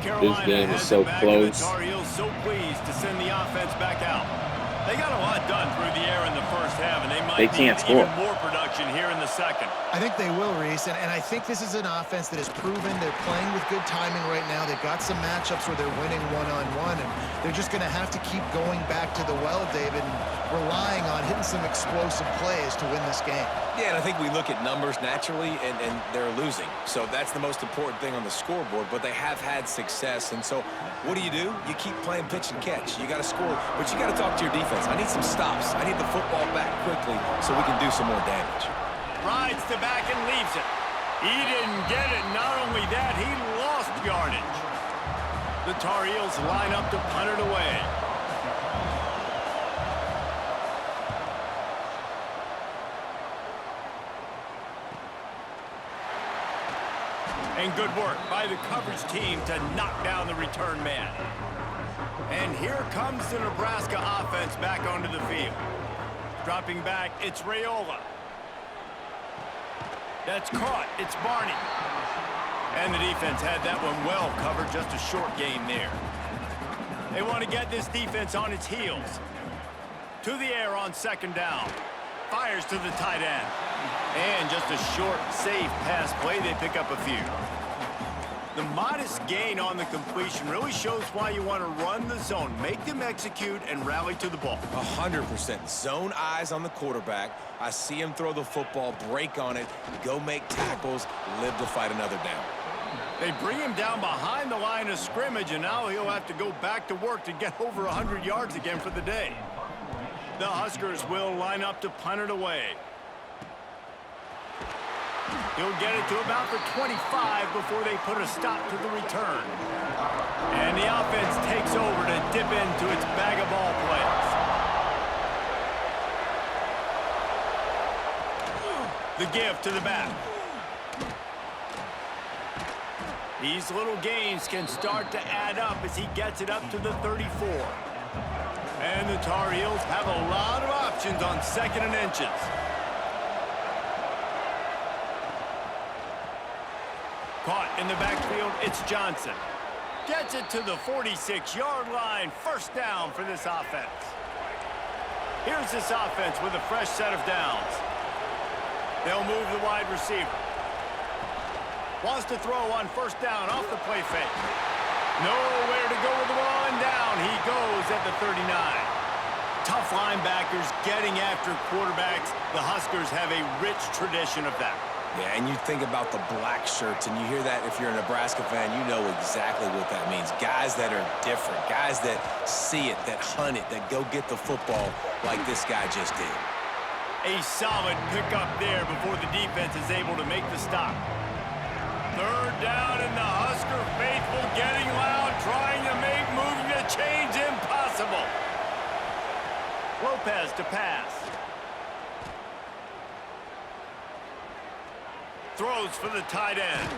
This Carolina game is has it so back, and the close. Tar Heels so pleased to send the offense back out. They got a lot done through the air in the first half, and they They might need can't even score. more production here in the second. I think they will, Reese, and I think this is an offense that has proven they're playing with good timing right now. They've got some matchups where they're winning one-on-one, and they're just going to have to keep going back to the well, David, and relying on hitting some explosive plays to win this game. Yeah, and I think we look at numbers naturally, and they're losing. So that's the most important thing on the scoreboard, but they have had success. And so what do? You keep playing pitch and catch. You got to score, but you got to talk to your defense. I need some stops. I need the football back quickly so we can do some more damage. Rides to back and leaves it. He didn't get it. Not only that, he lost yardage. The Tar Heels line up to punt it away. And good work by the coverage team to knock down the return man. And here comes the Nebraska offense back onto the field. Dropping back, it's Raiola. That's caught. It's Barney. And the defense had that one well covered. Just a short gain there. They want to get this defense on its heels. To the air on second down. Fires to the tight end. And just a short, safe pass play. They pick up a few. The modest gain on the completion really shows why you want to run the zone, make them execute, and rally to the ball. 100%. Zone eyes on the quarterback. I see him throw the football, break on it, go make tackles, live to fight another down. They bring him down behind the line of scrimmage, and now he'll have to go back to work to get over 100 yards again for the day. The Huskers will line up to punt it away. He'll get it to about the 25 before they put a stop to the return. And the offense takes over to dip into its bag of ball plays. The give to the back. These little gains can start to add up as he gets it up to the 34. And the Tar Heels have a lot of options on second and inches. Caught in the backfield, it's Johnson. Gets it to the 46-yard line. First down for this offense. Here's this offense with a fresh set of downs. They'll move the wide receiver. Wants to throw on first down off the play fake. Nowhere to go with the ball, and down he goes at the 39. Tough linebackers getting after quarterbacks. The Huskers have a rich tradition of that. Yeah, and you think about the black shirts, and you hear that if you're a Nebraska fan, you know exactly what that means. Guys that are different, guys that see it, that hunt it, that go get the football like this guy just did. A solid pickup there before the defense is able to make the stop. Third down, and the Husker faithful getting loud, trying to make moving the chains impossible. Lopez to pass. Throws for the tight end.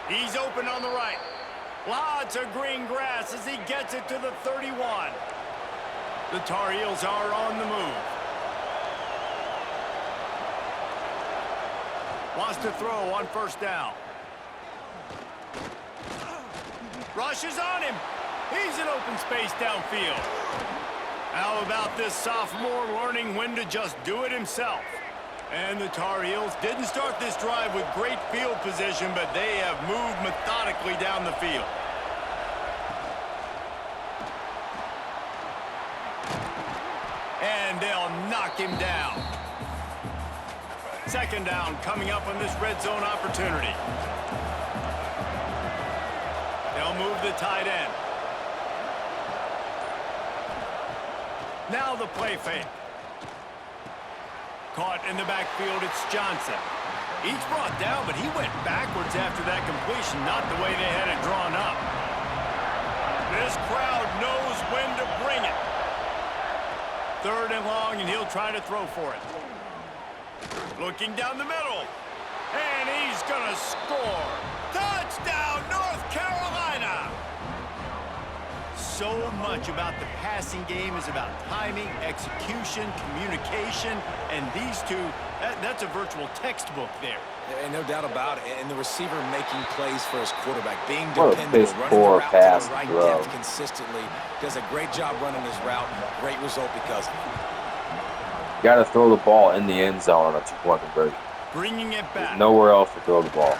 He's open on the right. Lots of green grass as he gets it to the 31. The Tar Heels are on the move. Wants to throw on first down. Rushes on him. He's in open space downfield. How about this sophomore learning when to just do it himself? And the Tar Heels didn't start this drive with great field position, but they have moved methodically down the field. And they'll knock him down. Second down coming up on this red zone opportunity. They'll move the tight end. Now the play fake. Caught in the backfield, it's Johnson. He's brought down, but he went backwards after that completion, not the way they had it drawn up. This crowd knows when to bring it. Third and long, and he'll try to throw for it. Looking down the middle, and he's gonna score. Touchdown, North Carolina! So much about the passing game is about timing, execution, communication, and these two, that's a virtual textbook there. And no doubt about it. And the receiver making plays for his quarterback, being What a dependable, piss running the poor route pass to the right throw. depth consistently. Does a great job running his route. Great result because of it. You got to throw the ball in the end zone on a 2-point conversion. Bringing it There's back. nowhere else to throw the ball.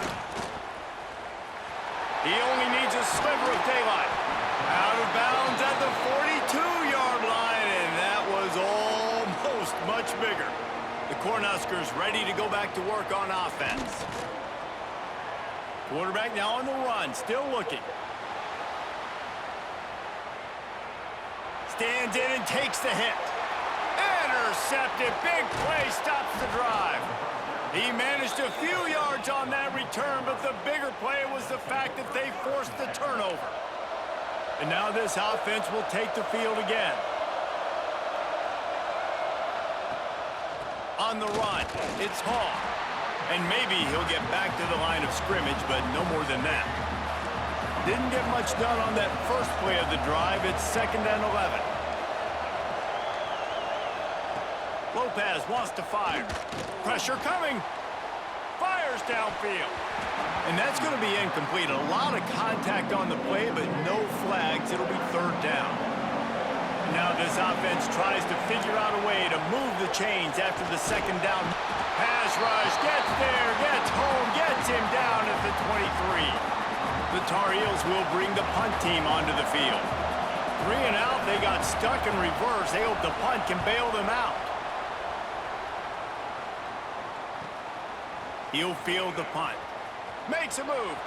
He only needs a sliver of daylight. Out of bounds at the 42-yard line, and that was almost much bigger. The Cornhuskers ready to go back to work on offense. Quarterback now on the run, still looking. Stands in and takes the hit. Intercepted, big play, stops the drive. He managed a few yards on that return, but the bigger play was the fact that they forced the turnover. And now this offense will take the field again. On the run, it's Hall. And maybe he'll get back to the line of scrimmage, but no more than that. Didn't get much done on that first play of the drive. It's 2nd and 11. Lopez wants to fire. Pressure coming. Fires downfield. And that's going to be incomplete. A lot of contact on the play, but no flags. It'll be 3rd down. Now this offense tries to figure out a way to move the chains after the 2nd down. Pass rush, gets there, gets home, gets him down at the 23. The Tar Heels will bring the punt team onto the field. 3 and out, they got stuck in reverse. They hope the punt can bail them out. He'll field the punt. Makes a move.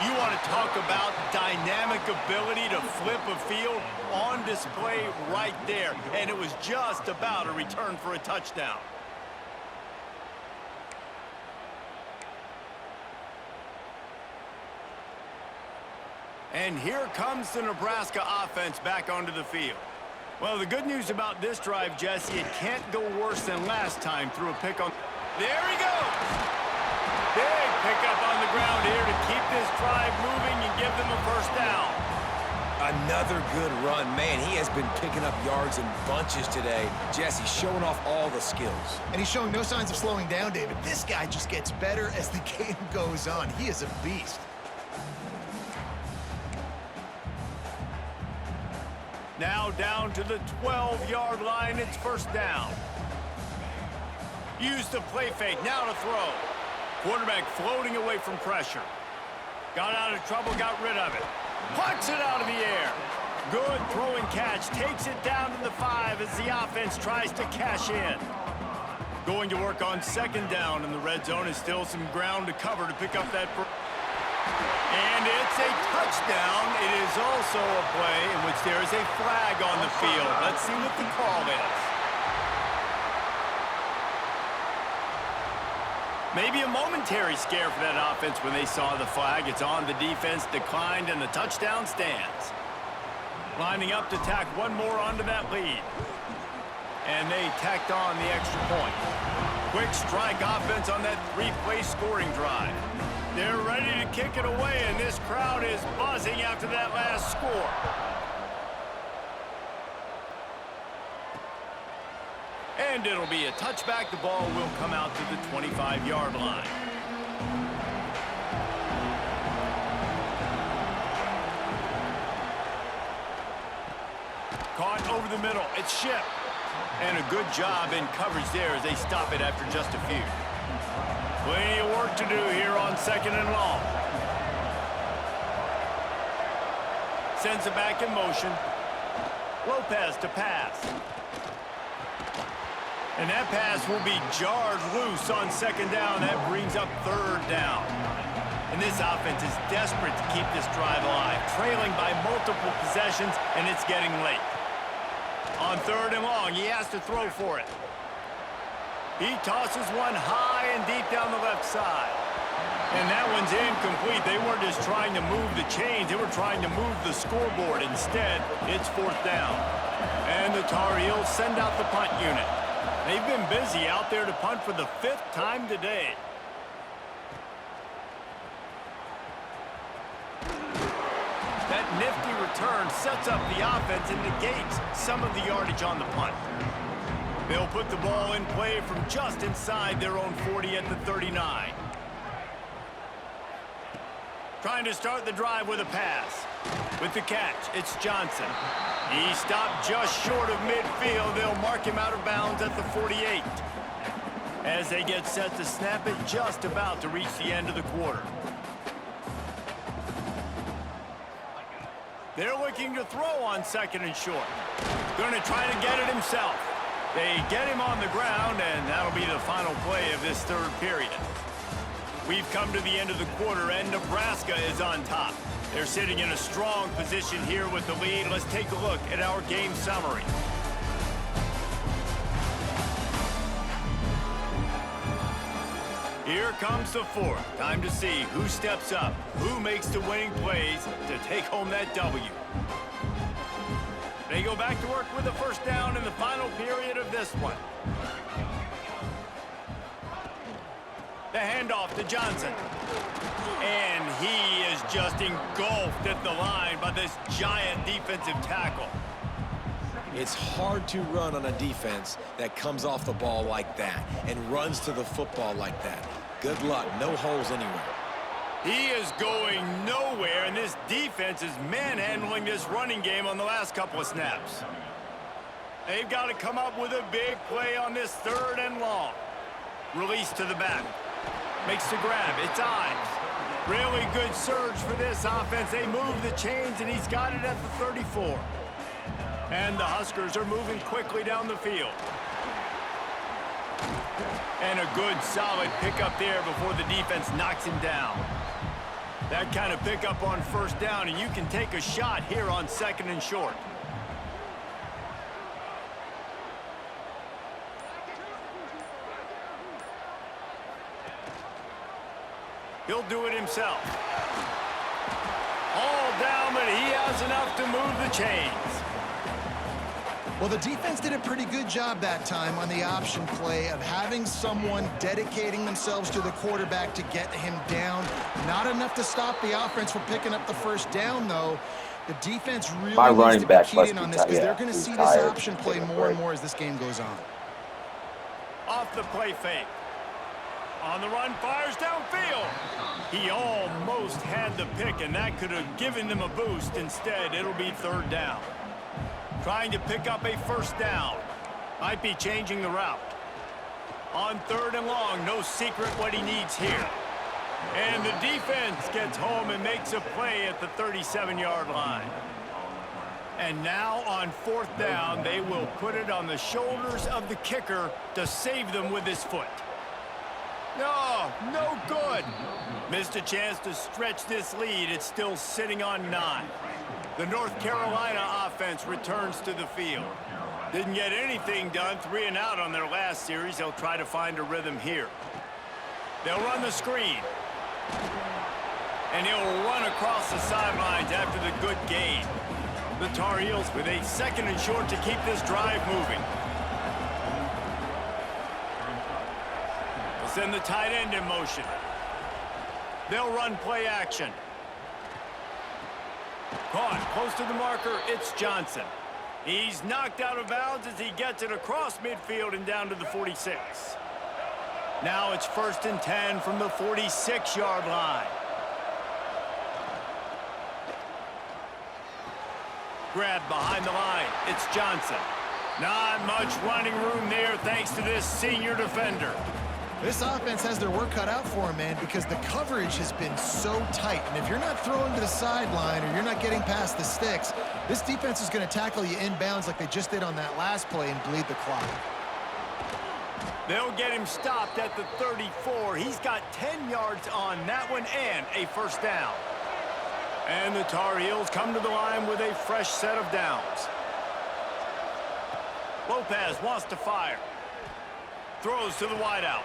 You want to talk about dynamic ability to flip a field? On display right there. And it was just about a return for a touchdown. And here comes the Nebraska offense back onto the field. Well, the good news about this drive, Jesse, it can't go worse than last time through a pick on. There he goes. Big pickup on the ground here to keep this drive moving and give them a 1st down. Another good run. Man, he has been picking up yards in bunches today. Jesse showing off all the skills. And he's showing no signs of slowing down, David. This guy just gets better as the game goes on. He is a beast. Now down to the 12-yard line. It's 1st down. Use the play fake. Now to throw. Quarterback floating away from pressure. Got out of trouble, got rid of it. Puts it out of the air. Good throw and catch. Takes it down to the 5 as the offense tries to cash in. Going to work on 2nd down in the red zone. Is still some ground to cover to pick up that. And it's a touchdown. It is also a play in which there is a flag on the field. Let's see what the call is. Maybe a momentary scare for that offense when they saw the flag. It's on, the defense declined, and the touchdown stands. Lining up to tack one more onto that lead. And they tacked on the extra point. Quick strike offense on that 3-play scoring drive. They're ready to kick it away, and this crowd is buzzing after that last score. And it'll be a touchback. The ball will come out to the 25-yard line. Caught over the middle. It's Ship. And a good job in coverage there as they stop it after just a few. Plenty of work to do here on 2nd and long. Sends it back in motion. Lopez to pass. And that pass will be jarred loose on 2nd down. That brings up 3rd down. And this offense is desperate to keep this drive alive, trailing by multiple possessions, and it's getting late. On 3rd and long, he has to throw for it. He tosses one high and deep down the left side. And that one's incomplete. They weren't just trying to move the chains. They were trying to move the scoreboard. Instead, it's 4th down. And the Tar Heels send out the punt unit. They've been busy out there to punt for the 5th time today. That nifty return sets up the offense and negates some of the yardage on the punt. They'll put the ball in play from just inside their own 40 at the 39. Trying to start the drive with a pass. With the catch, it's Johnson. He stopped just short of midfield. They'll mark him out of bounds at the 48. As they get set to snap it, just about to reach the end of the quarter. They're looking to throw on second and short. Going to try to get it himself. They get him on the ground, and that'll be the final play of this third period. We've come to the end of the quarter, and Nebraska is on top. They're sitting in a strong position here with the lead. Let's take a look at our game summary. Here comes the fourth. Time to see who steps up, who makes the winning plays to take home that W. They go back to work with a first down in the final period of this one. The handoff to Johnson. And he is just engulfed at the line by this giant defensive tackle. It's hard to run on a defense that comes off the ball like that and runs to the football like that. Good luck. No holes anywhere. He is going nowhere, and this defense is manhandling this running game on the last couple of snaps. They've got to come up with a big play on this third and long. Release to the back. Makes the grab. It's Ives. Really good surge for this offense. They move the chains, and he's got it at the 34. And the Huskers are moving quickly down the field. And a good, solid pickup there before the defense knocks him down. That kind of pickup on first down, and you can take a shot here on second and short. He'll do it himself. All down, but he has enough to move the chains. Well, the defense did a pretty good job that time on the option play of having someone dedicating themselves to the quarterback to get him down. Not enough to stop the offense from picking up the first down, though. The defense really needs to be keyed in on this because they're going to see this option play more and more as this game goes on. Off the play fake. On the run, fires downfield. He almost had the pick, and that could have given them a boost. Instead, it'll be third down. Trying to pick up a first down. Might be changing the route. On third and long, no secret what he needs here. And the defense gets home and makes a play at the 37-yard line. And now on fourth down, they will put it on the shoulders of the kicker to save them with his foot. No good. Missed a chance to stretch this lead. It's still sitting on 9. The North Carolina offense returns to the field. Didn't get anything done, 3 and out on their last series. They'll try to find a rhythm here. They'll run the screen. And he'll run across the sidelines after the good gain. The Tar Heels with a second and short to keep this drive moving. They'll send the tight end in motion. They'll run play action. Caught close to the marker, it's Johnson. He's knocked out of bounds as he gets it across midfield and down to the 46. Now it's first and 10 from the 46-yard line. Grab behind the line, it's Johnson. Not much running room there thanks to this senior defender. This offense has their work cut out for them, man, because the coverage has been so tight. And if you're not throwing to the sideline or you're not getting past the sticks, this defense is going to tackle you inbounds like they just did on that last play and bleed the clock. They'll get him stopped at the 34. He's got 10 yards on that one and a first down. And the Tar Heels come to the line with a fresh set of downs. Lopez wants to fire. Throws to the wideout.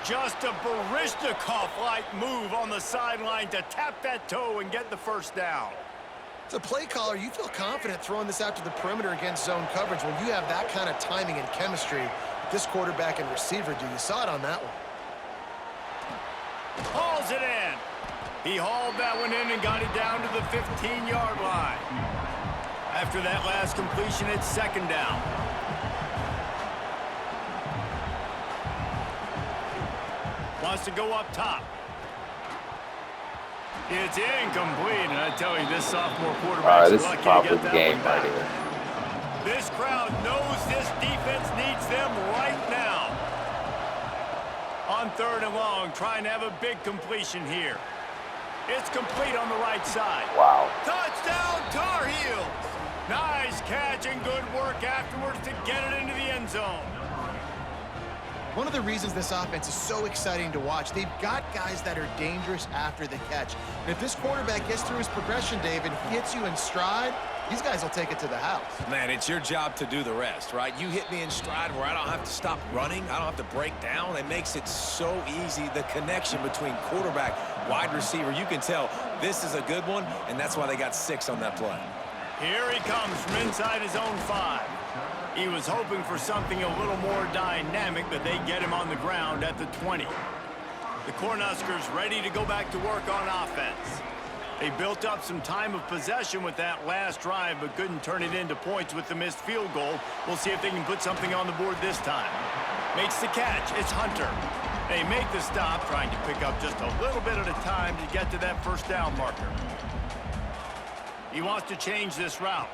Just a Baryshnikov-like move on the sideline to tap that toe and get the first down. As a play caller, you feel confident throwing this out to the perimeter against zone coverage when you have that kind of timing and chemistry with this quarterback and receiver do. You saw it on that one. Hauls it in. He hauled that one in and got it down to the 15-yard line. After that last completion, it's second down. Wants to go up top. It's incomplete, and I tell you, this sophomore quarterback is lucky to get that one back. This crowd knows this defense needs them right now. On 3rd and long, trying to have a big completion here. It's complete on the right side. Wow. Touchdown, Tar Heels. Nice catch and good work afterwards to get it into the end zone. One of the reasons this offense is so exciting to watch, they've got guys that are dangerous after the catch. And if this quarterback gets through his progression, David, hits you in stride, these guys will take it to the house. Man, it's your job to do the rest, right? You hit me in stride where I don't have to stop running. I don't have to break down. It makes it so easy. The connection between quarterback, wide receiver, you can tell this is a good one, and that's why they got 6 on that play. Here he comes from inside his own 5. He was hoping for something a little more dynamic, but they get him on the ground at the 20. The Cornhuskers ready to go back to work on offense. They built up some time of possession with that last drive, but couldn't turn it into points with the missed field goal. We'll see if they can put something on the board this time. Makes the catch. It's Hunter. They make the stop, trying to pick up just a little bit at a time to get to that first down marker. He wants to change this route.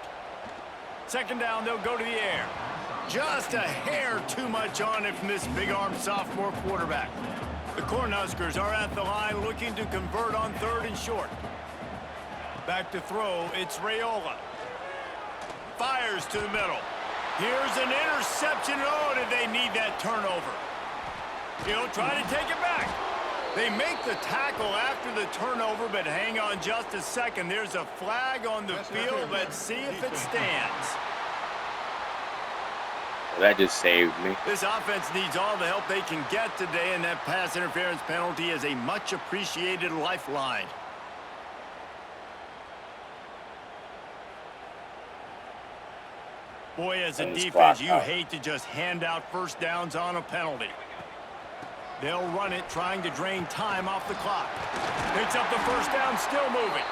2nd down, they'll go to the air. Just a hair too much on it from this big-armed sophomore quarterback. The Cornhuskers are at the line looking to convert on 3rd and short. Back to throw, it's Raiola. Fires to the middle. Here's an interception. Oh, did they need that turnover? He'll try to take it back. They make the tackle after the turnover, but hang on just a second. There's a flag on the field. Let's see if it stands. That just saved me. This offense needs all the help they can get today, and that pass interference penalty is a much-appreciated lifeline. Boy, as a defense, you hate to just hand out first downs on a penalty. They'll run it, trying to drain time off the clock. Picks up the first down, still moving.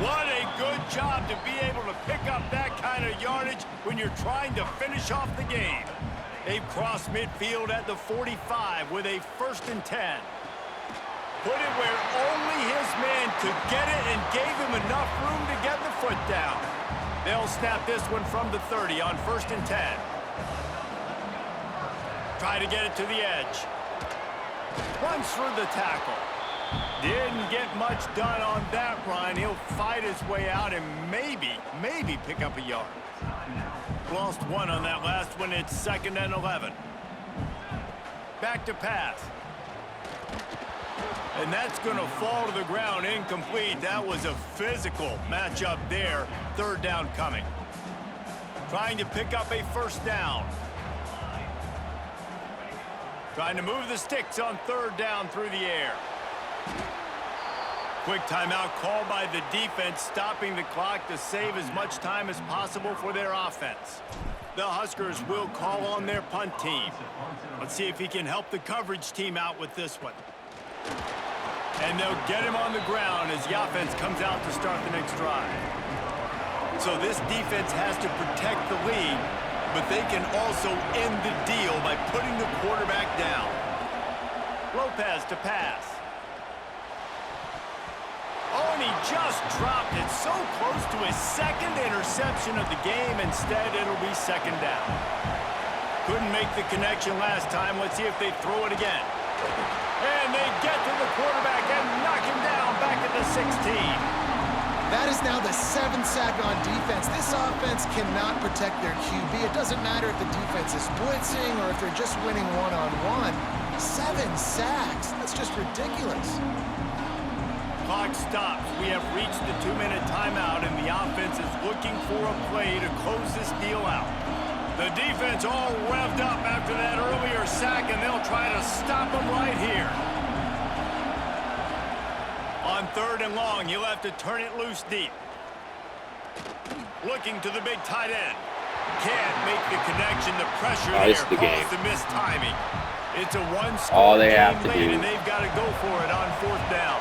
What a good job to be able to pick up that kind of yardage when you're trying to finish off the game. They've crossed midfield at the 45 with a 1st and 10. Put it where only his man could get it and gave him enough room to get the foot down. They'll snap this one from the 30 on 1st and 10. Try to get it to the edge. Runs through the tackle. Didn't get much done on that run. He'll fight his way out and maybe pick up a yard. Lost 1 on that last one. It's 2nd and 11. Back to pass. And that's going to fall to the ground incomplete. That was a physical matchup there. 3rd down coming. Trying to pick up a first down. Trying to move the sticks on 3rd down through the air. Quick timeout called by the defense, stopping the clock to save as much time as possible for their offense. The Huskers will call on their punt team. Let's see if he can help the coverage team out with this one. And they'll get him on the ground as the offense comes out to start the next drive. So this defense has to protect the lead, but they can also end the deal by putting the quarterback down. Lopez to pass. Oh, and he just dropped it so close to his 2nd interception of the game. Instead, it'll be 2nd down. Couldn't make the connection last time. Let's see if they throw it again. And they get to the quarterback and knock him down back at the 16. That is now the 7th sack on defense. This offense cannot protect their QB. It doesn't matter if the defense is blitzing or if they're just winning one-on-one. 7 sacks. That's just ridiculous. Clock stops. We have reached the 2-minute timeout, and the offense is looking for a play to close this deal out. The defense all revved up after that earlier sack, and they'll try to stop him right here. On 3rd and long, he'll have to turn it loose deep. Looking to the big tight end. Can't make the connection. The pressure there caused the missed timing. It's a one-score game lead, and they've got to go for it on 4th down.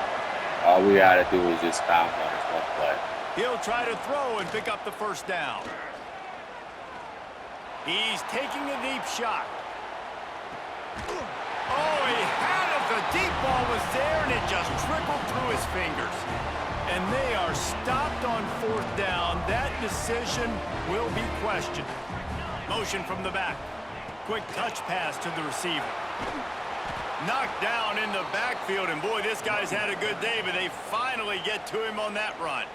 All we got to do is just stop on this one play. He'll try to throw and pick up the first down. He's taking a deep shot. Oh, he had it. The deep ball was there, and it just trickled through his fingers. And they are stopped on fourth down. That decision will be questioned. Motion from the back. Quick touch pass to the receiver. Knocked down in the backfield, and boy, this guy's had a good day, but they finally get to him on that run.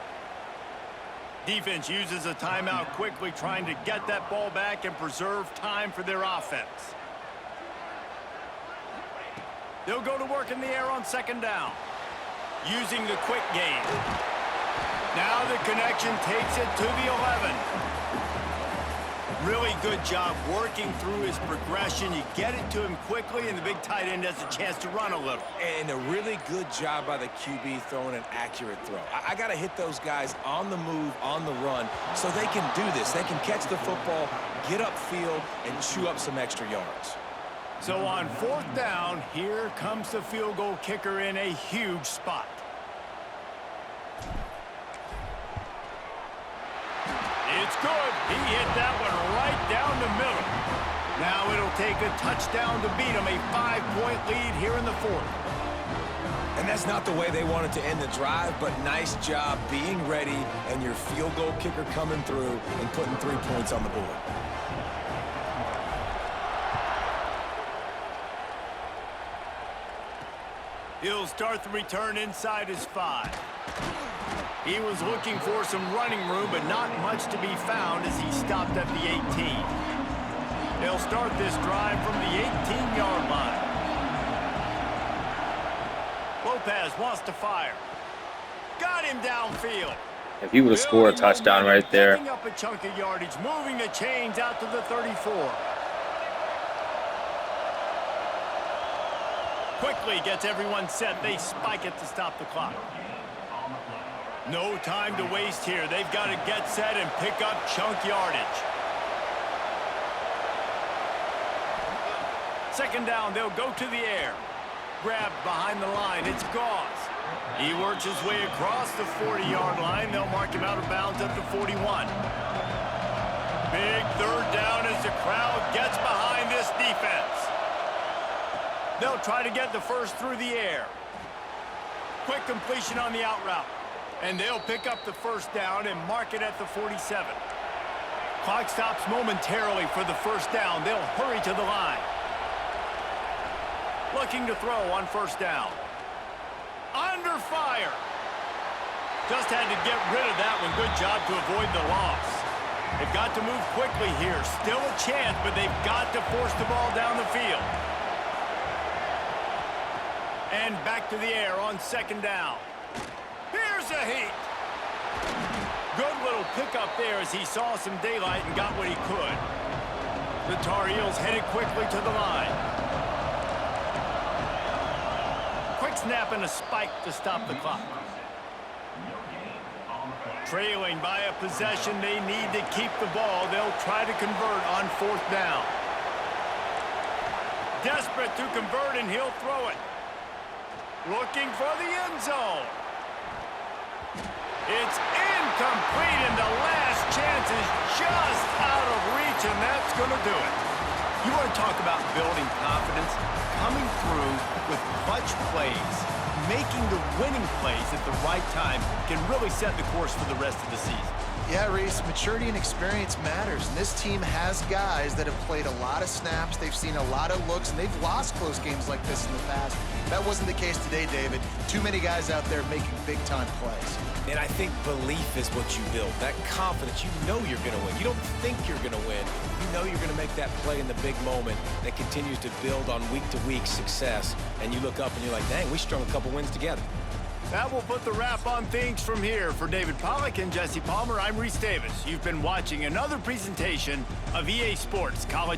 Defense uses a timeout quickly, trying to get that ball back and preserve time for their offense. They'll go to work in the air on second down, using the quick game. Now the connection takes it to the 11. Really good job working through his progression. You get it to him quickly, and the big tight end has a chance to run a little. And a really good job by the QB throwing an accurate throw. I got to hit those guys on the move, on the run, so they can do this. They can catch the football, get upfield, and chew up some extra yards. So on fourth down, here comes the field goal kicker in a huge spot. It's good. He hit that one right down the middle. Now it'll take a touchdown to beat him, a 5-point lead here in the fourth. And that's not the way they wanted to end the drive, but nice job being ready and your field goal kicker coming through and putting 3 points on the board. He'll start the return inside his 5. He was looking for some running room, but not much to be found as he stopped at the 18. They'll start this drive from the 18-yard line. Lopez wants to fire. Got him downfield. If he would have scored a touchdown right there. Picking up a chunk of yardage, moving the chains out to the 34. Quickly gets everyone set. They spike it to stop the clock. No time to waste here. They've got to get set and pick up chunk yardage. Second down, they'll go to the air. Grabbed behind the line. It's Gauze. He works his way across the 40-yard line. They'll mark him out of bounds at the 41. Big third down as the crowd gets behind this defense. They'll try to get the first through the air. Quick completion on the out route. And they'll pick up the first down and mark it at the 47. Clock stops momentarily for the first down. They'll hurry to the line. Looking to throw on first down. Under fire. Just had to get rid of that one. Good job to avoid the loss. They've got to move quickly here. Still a chance, but they've got to force the ball down the field. And back to the air on second down. Here's a heat. Good little pickup there as he saw some daylight and got what he could. The Tar Heels headed quickly to the line. Quick snap and a spike to stop the clock. Trailing by a possession, they need to keep the ball. They'll try to convert on fourth down. Desperate to convert, and he'll throw it. Looking for the end zone. It's incomplete, and the last chance is just out of reach, and that's going to do it. You want to talk about building confidence? Coming through with clutch plays, making the winning plays at the right time can really set the course for the rest of the season. Yeah, Reese, maturity and experience matters, and this team has guys that have played a lot of snaps, they've seen a lot of looks, and they've lost close games like this in the past. That wasn't the case today, David. Too many guys out there making big-time plays. And I think belief is what you build. That confidence, you know you're going to win. You don't think you're going to win. You know you're going to make that play in the big moment that continues to build on week-to-week success. And you look up and you're like, dang, we strung a couple wins together. That will put the wrap on things from here. For David Pollack and Jesse Palmer, I'm Reese Davis. You've been watching another presentation of EA Sports College